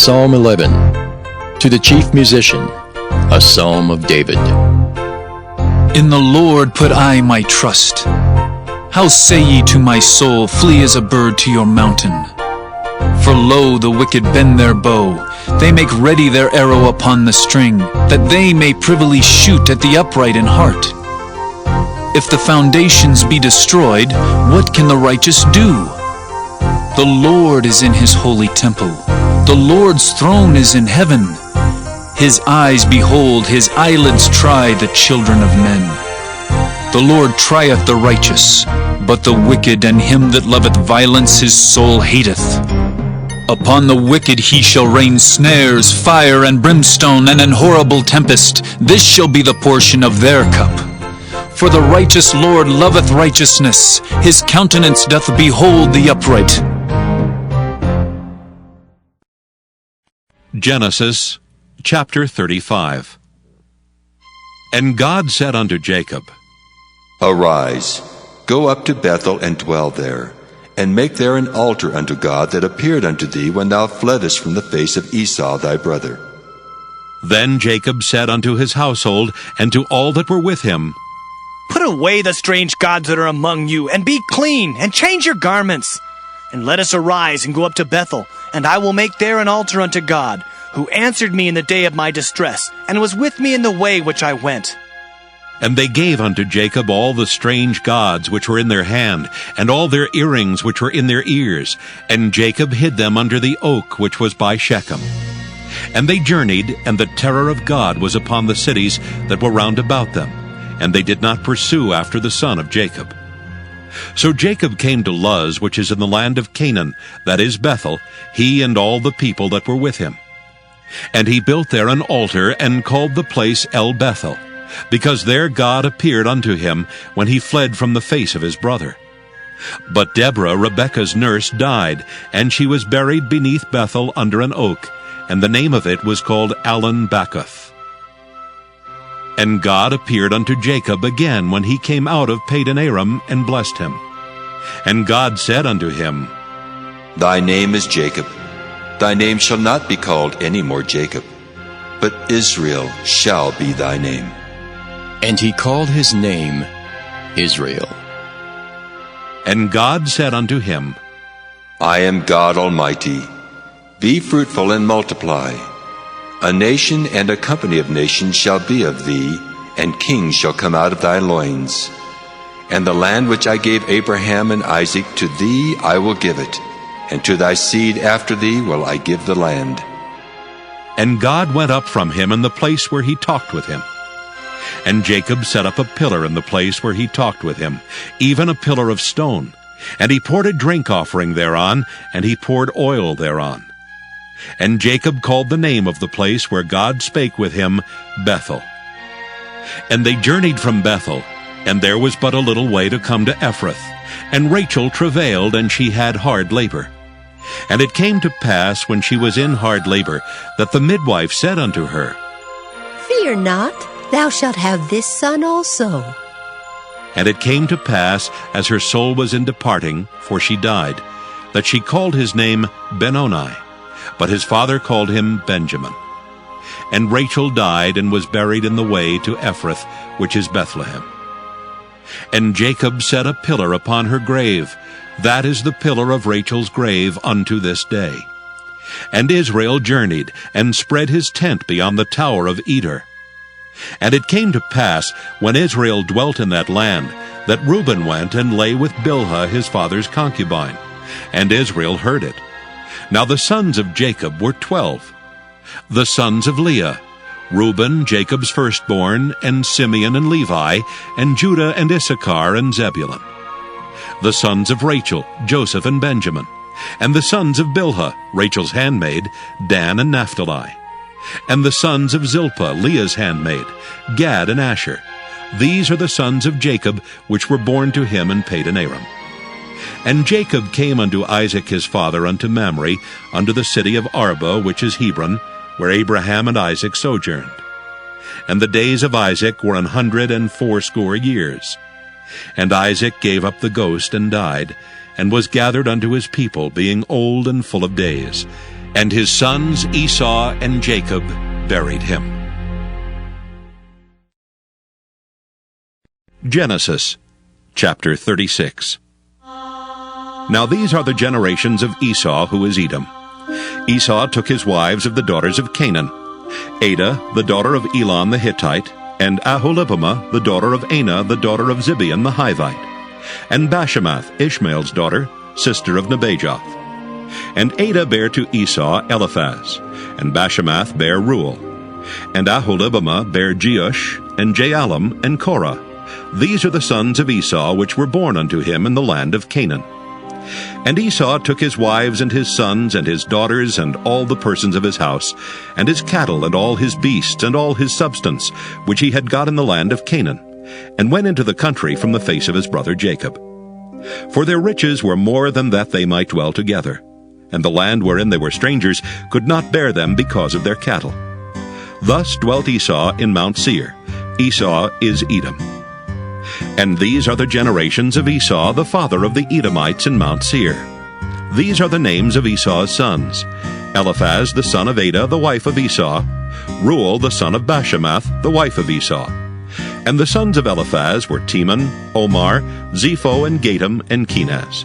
Psalm 11. To the chief musician, a psalm of David. In the Lord put I my trust. How say ye to my soul, flee as a bird to your mountain? For lo, the wicked bend their bow, they make ready their arrow upon the string, that they may privily shoot at the upright in heart. If the foundations be destroyed, what can the righteous do? The Lord is in his holy temple. The Lord's throne is in heaven. His eyes behold, his eyelids try the children of men. The Lord trieth the righteous, but the wicked and him that loveth violence his soul hateth. Upon the wicked he shall rain snares, fire and brimstone, and an horrible tempest. This shall be the portion of their cup. For the righteous Lord loveth righteousness, his countenance doth behold the upright. Genesis chapter 35. And God said unto Jacob, Arise, go up to Bethel and dwell there, and make there an altar unto God that appeared unto thee when thou fleddest from the face of Esau thy brother. Then Jacob said unto his household and to all that were with him, Put away the strange gods that are among you, and be clean, and change your garments. And let us arise and go up to Bethel, and I will make there an altar unto God, who answered me in the day of my distress, and was with me in the way which I went. And they gave unto Jacob all the strange gods which were in their hand, and all their earrings which were in their ears. And Jacob hid them under the oak which was by Shechem. And they journeyed, and the terror of God was upon the cities that were round about them, and they did not pursue after the son of Jacob. So Jacob came to Luz, which is in the land of Canaan, that is Bethel, he and all the people that were with him. And he built there an altar, and called the place El Bethel, because there God appeared unto him when he fled from the face of his brother. But Deborah, Rebekah's nurse, died, and she was buried beneath Bethel under an oak, and the name of it was called Allon Bacuth. And God appeared unto Jacob again when he came out of Padan Aram, and blessed him. And God said unto him, Thy name is Jacob. Thy name shall not be called any more Jacob, but Israel shall be thy name. And he called his name Israel. And God said unto him, I am God Almighty. Be fruitful and multiply. A nation and a company of nations shall be of thee, and kings shall come out of thy loins. And the land which I gave Abraham and Isaac, to thee I will give it, and to thy seed after thee will I give the land. And God went up from him in the place where he talked with him. And Jacob set up a pillar in the place where he talked with him, even a pillar of stone. And he poured a drink offering thereon, and he poured oil thereon. And Jacob called the name of the place where God spake with him, Bethel. And they journeyed from Bethel, and there was but a little way to come to Ephrath. And Rachel travailed, and she had hard labor. And it came to pass, when she was in hard labor, that the midwife said unto her, Fear not, thou shalt have this son also. And it came to pass, as her soul was in departing, for she died, that she called his name Benoni, but his father called him Benjamin. And Rachel died, and was buried in the way to Ephrath, which is Bethlehem. And Jacob set a pillar upon her grave. That is the pillar of Rachel's grave unto this day. And Israel journeyed, and spread his tent beyond the tower of Eder. And it came to pass, when Israel dwelt in that land, that Reuben went and lay with Bilhah his father's concubine. And Israel heard it. Now the sons of Jacob were 12. The sons of Leah, Reuben, Jacob's firstborn, and Simeon and Levi, and Judah and Issachar and Zebulun. The sons of Rachel, Joseph and Benjamin. And the sons of Bilhah, Rachel's handmaid, Dan and Naphtali. And the sons of Zilpah, Leah's handmaid, Gad and Asher. These are the sons of Jacob, which were born to him in Padan Aram. And Jacob came unto Isaac his father unto Mamre, unto the city of Arba, which is Hebron, where Abraham and Isaac sojourned. And the days of Isaac were 180 years. And Isaac gave up the ghost and died, and was gathered unto his people, being old and full of days. And his sons Esau and Jacob buried him. Genesis chapter 36. Now these are the generations of Esau, who is Edom. Esau took his wives of the daughters of Canaan, Adah, the daughter of Elon the Hittite, and Aholibamah, the daughter of Anah, the daughter of Zibeon the Hivite, and Bashemath, Ishmael's daughter, sister of Nebajoth. And Adah bare to Esau Eliphaz, and Bashemath bare Reuel, and Aholibamah bare Jeush, and Jaalam, and Korah. These are the sons of Esau which were born unto him in the land of Canaan. And Esau took his wives and his sons and his daughters and all the persons of his house, and his cattle and all his beasts and all his substance, which he had got in the land of Canaan, and went into the country from the face of his brother Jacob. For their riches were more than that they might dwell together, and the land wherein they were strangers could not bear them because of their cattle. Thus dwelt Esau in Mount Seir. Esau is Edom. And these are the generations of Esau, the father of the Edomites in Mount Seir. These are the names of Esau's sons: Eliphaz the son of Adah, the wife of Esau; Reuel the son of Bashemath, the wife of Esau. And the sons of Eliphaz were Teman, Omar, Zepho, and Gatam, and Kenaz.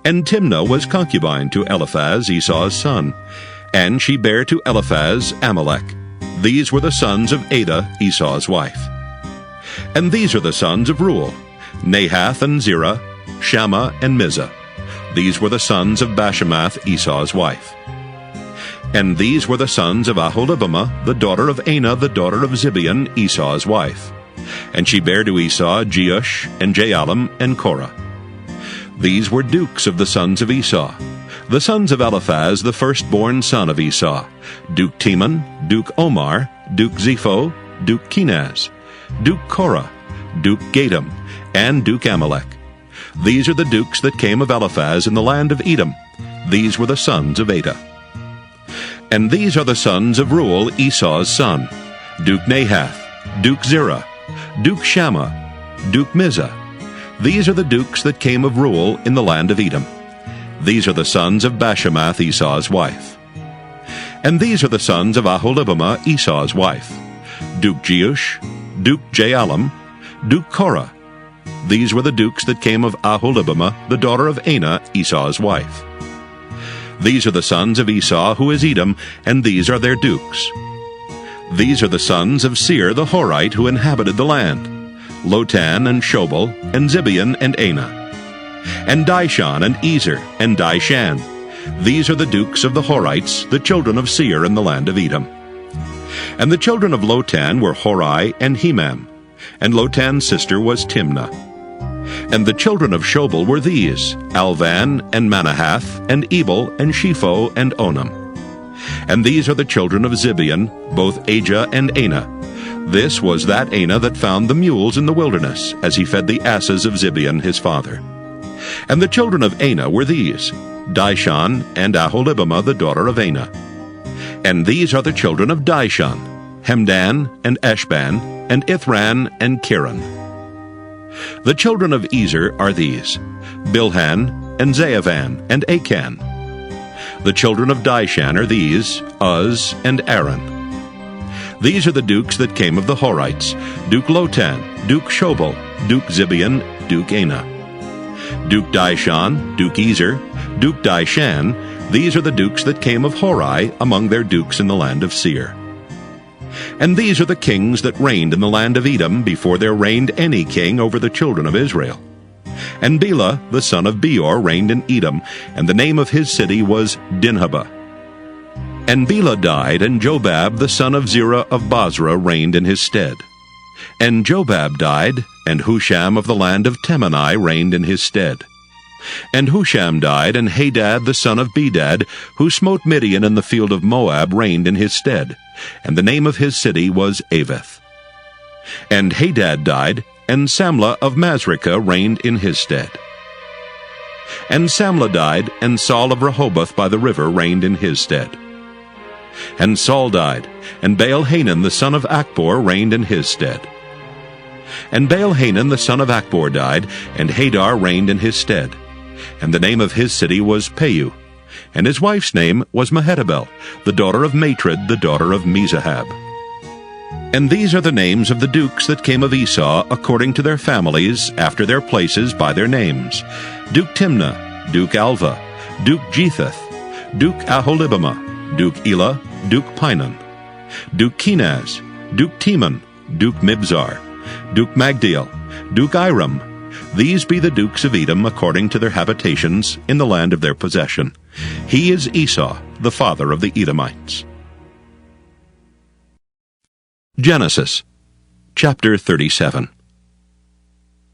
And Timnah was concubine to Eliphaz, Esau's son, and she bare to Eliphaz Amalek. These were the sons of Adah, Esau's wife. And these are the sons of Reuel: Nahath and Zerah, Shammah and Mizah. These were the sons of Bashemath, Esau's wife. And these were the sons of Aholibamah, the daughter of Anah, the daughter of Zibeon, Esau's wife. And she bare to Esau Jeush, and Jaalam, and Korah. These were dukes of the sons of Esau. The sons of Eliphaz, the firstborn son of Esau: Duke Teman, Duke Omar, Duke Zepho, Duke Kenaz, Duke Korah, Duke Gatam, and Duke Amalek. These are the dukes that came of Eliphaz in the land of Edom. These were the sons of Adah. And these are the sons of Reuel, Esau's son: Duke Nahath, Duke Zerah, Duke Shammah, Duke Mizah. These are the dukes that came of Reuel in the land of Edom. These are the sons of Bashemath, Esau's wife. And these are the sons of Aholibamah, Esau's wife: Duke Jeush, Duke Jaalam, Duke Korah. These were the dukes that came of Aholibamah, the daughter of Anah, Esau's wife. These are the sons of Esau, who is Edom, and these are their dukes. These are the sons of Seir the Horite, who inhabited the land: Lotan and Shobal, and Zibeon and Anah, and Dishon and Ezer and Dishan. These are the dukes of the Horites, the children of Seir in the land of Edom. And the children of Lotan were Hori and Hemam, and Lotan's sister was Timnah. And the children of Shobal were these: Alvan and Manahath, and Ebal, and Shepho, and Onam. And these are the children of Zibeon, both Ajah and Anah. This was that Anah that found the mules in the wilderness, as he fed the asses of Zibeon his father. And the children of Anah were these: Dishon and Aholibamah, the daughter of Anah. And these are the children of Dishon: Hemdan, and Eshban, and Ithran, and Kiran. The children of Ezer are these: Bilhan, and Zaavan, and Achan. The children of Dishan are these: Uz, and Aaron. These are the dukes that came of the Horites: Duke Lotan, Duke Shobal, Duke Zibeon, Duke Anah. Duke Dishon, Duke Ezer, Duke Dishan. These are the dukes that came of Hori among their dukes in the land of Seir. And these are the kings that reigned in the land of Edom before there reigned any king over the children of Israel. And Bela the son of Beor reigned in Edom, and the name of his city was Dinhabah. And Bela died, and Jobab the son of Zerah of Bozrah reigned in his stead. And Jobab died, and Husham of the land of Temani reigned in his stead. And Husham died, and Hadad the son of Bedad, who smote Midian in the field of Moab, reigned in his stead, and the name of his city was Avith. And Hadad died, and Samlah of Masrekah reigned in his stead. And Samlah died, and Saul of Rehoboth by the river reigned in his stead. And Saul died, and Baal-Hanan the son of Achbor reigned in his stead. And Baal-Hanan the son of Achbor died, and Hadar reigned in his stead. And the name of his city was Peu. And his wife's name was Mehetabel, the daughter of Matred, the daughter of Mezahab. And these are the names of the dukes that came of Esau according to their families, after their places by their names: Duke Timnah, Duke Alva, Duke Jetheth, Duke Aholibamah, Duke Elah, Duke Pinon, Duke Kenaz, Duke Teman, Duke Mibzar, Duke Magdiel, Duke Iram. These be the dukes of Edom according to their habitations in the land of their possession. He is Esau, the father of the Edomites. Genesis chapter 37.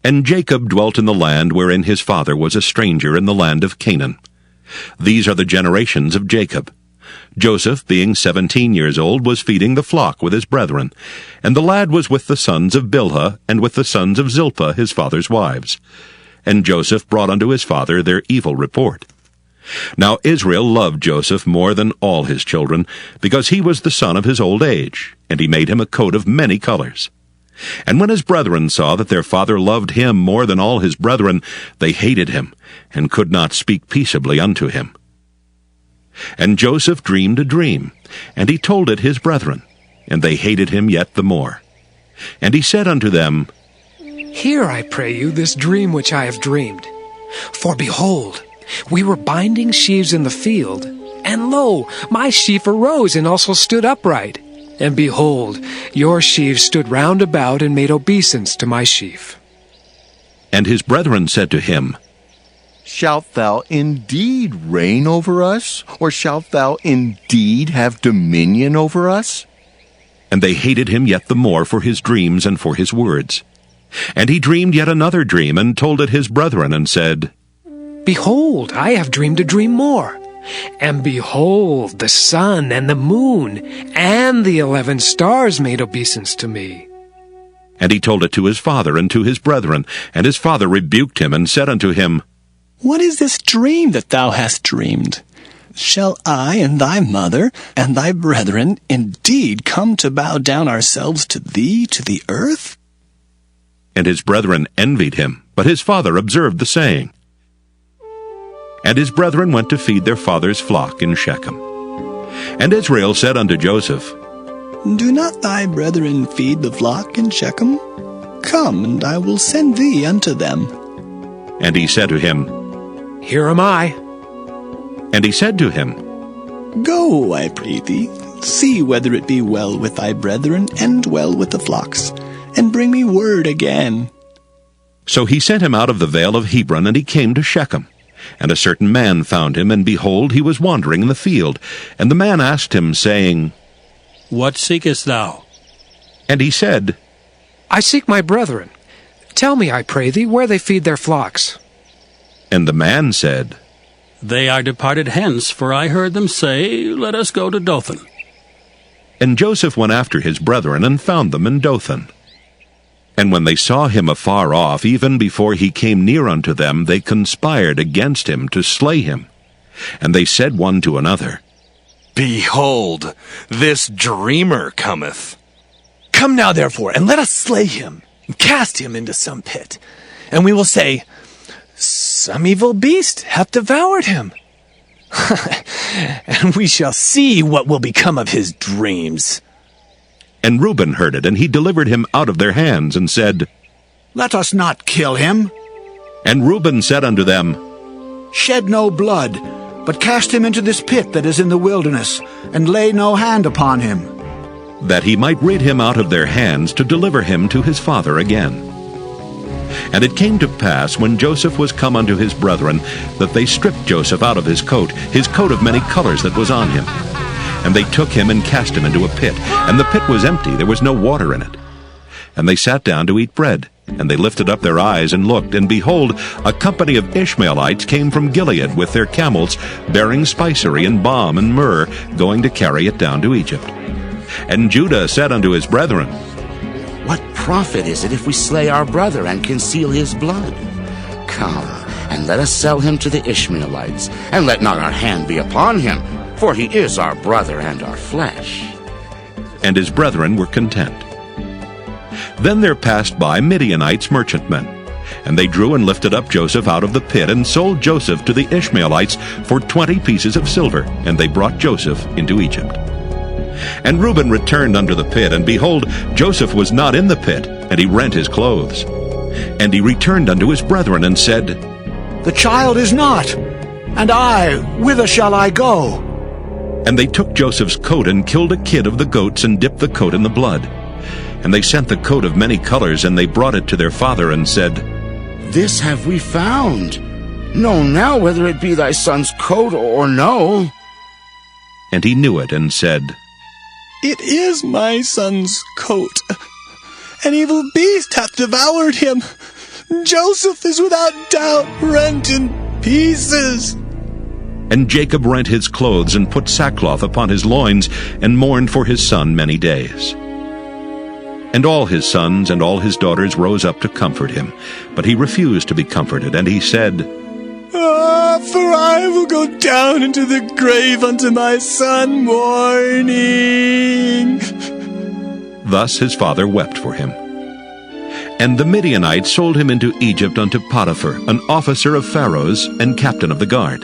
And Jacob dwelt in the land wherein his father was a stranger, in the land of Canaan. These are the generations of Jacob. Joseph, being 17 years old, was feeding the flock with his brethren, and the lad was with the sons of Bilhah, and with the sons of Zilpah his father's wives. And Joseph brought unto his father their evil report. Now Israel loved Joseph more than all his children, because he was the son of his old age, and he made him a coat of many colors. And when his brethren saw that their father loved him more than all his brethren, they hated him, and could not speak peaceably unto him. And Joseph dreamed a dream, and he told it his brethren, and they hated him yet the more. And he said unto them, Hear, I pray you, this dream which I have dreamed. For behold, we were binding sheaves in the field, and lo, my sheaf arose and also stood upright. And behold, your sheaves stood round about and made obeisance to my sheaf. And his brethren said to him, Shalt thou indeed reign over us, or shalt thou indeed have dominion over us? And they hated him yet the more for his dreams and for his words. And he dreamed yet another dream, and told it his brethren, and said, Behold, I have dreamed a dream more. And behold, the sun and the moon and the 11 stars made obeisance to me. And he told it to his father and to his brethren. And his father rebuked him, and said unto him, What is this dream that thou hast dreamed? Shall I and thy mother and thy brethren indeed come to bow down ourselves to thee to the earth? And his brethren envied him, but his father observed the saying. And his brethren went to feed their father's flock in Shechem. And Israel said unto Joseph, Do not thy brethren feed the flock in Shechem? Come, and I will send thee unto them. And he said to him, Here am I. And he said to him, Go, I pray thee, see whether it be well with thy brethren and well with the flocks, and bring me word again. So he sent him out of the vale of Hebron, and he came to Shechem. And a certain man found him, and behold, he was wandering in the field. And the man asked him, saying, What seekest thou? And he said, I seek my brethren. Tell me, I pray thee, where they feed their flocks. And the man said, They are departed hence, for I heard them say, Let us go to Dothan. And Joseph went after his brethren, and found them in Dothan. And when they saw him afar off, even before he came near unto them, they conspired against him to slay him. And they said one to another, Behold, this dreamer cometh. Come now, therefore, and let us slay him, and cast him into some pit. And we will say, Some evil beast hath devoured him. And we shall see what will become of his dreams. And Reuben heard it, and he delivered him out of their hands, and said, Let us not kill him. And Reuben said unto them, Shed no blood, but cast him into this pit that is in the wilderness, and lay no hand upon him. that he might rid him out of their hands, to deliver him to his father again. And it came to pass, when Joseph was come unto his brethren, that they stripped Joseph out of his coat of many colors that was on him. And they took him and cast him into a pit, and the pit was empty, there was no water in it. And they sat down to eat bread, and they lifted up their eyes and looked, and behold, a company of Ishmaelites came from Gilead with their camels, bearing spicery and balm and myrrh, going to carry it down to Egypt. And Judah said unto his brethren, What profit is it if we slay our brother and conceal his blood? Come, and let us sell him to the Ishmaelites, and let not our hand be upon him, for he is our brother and our flesh. And his brethren were content. Then there passed by Midianites merchantmen, And they drew and lifted up Joseph out of the pit, and sold Joseph to the Ishmaelites for 20 pieces of silver, and they brought Joseph into Egypt. And Reuben returned unto the pit, and behold, Joseph was not in the pit, and he rent his clothes. And he returned unto his brethren, and said, The child is not, and I, whither shall I go? And they took Joseph's coat, and killed a kid of the goats, and dipped the coat in the blood. And they sent the coat of many colors, and they brought it to their father, and said, This have we found. Know now whether it be thy son's coat or no. And he knew it, and said, It is my son's coat. An evil beast hath devoured him. Joseph is without doubt rent in pieces. And Jacob rent his clothes, and put sackcloth upon his loins, and mourned for his son many days. And all his sons and all his daughters rose up to comfort him. But he refused to be comforted, and he said, For I will go down into the grave unto my son mourning. Thus his father wept for him. And the Midianites sold him into Egypt unto Potiphar, an officer of Pharaoh's, and captain of the guard.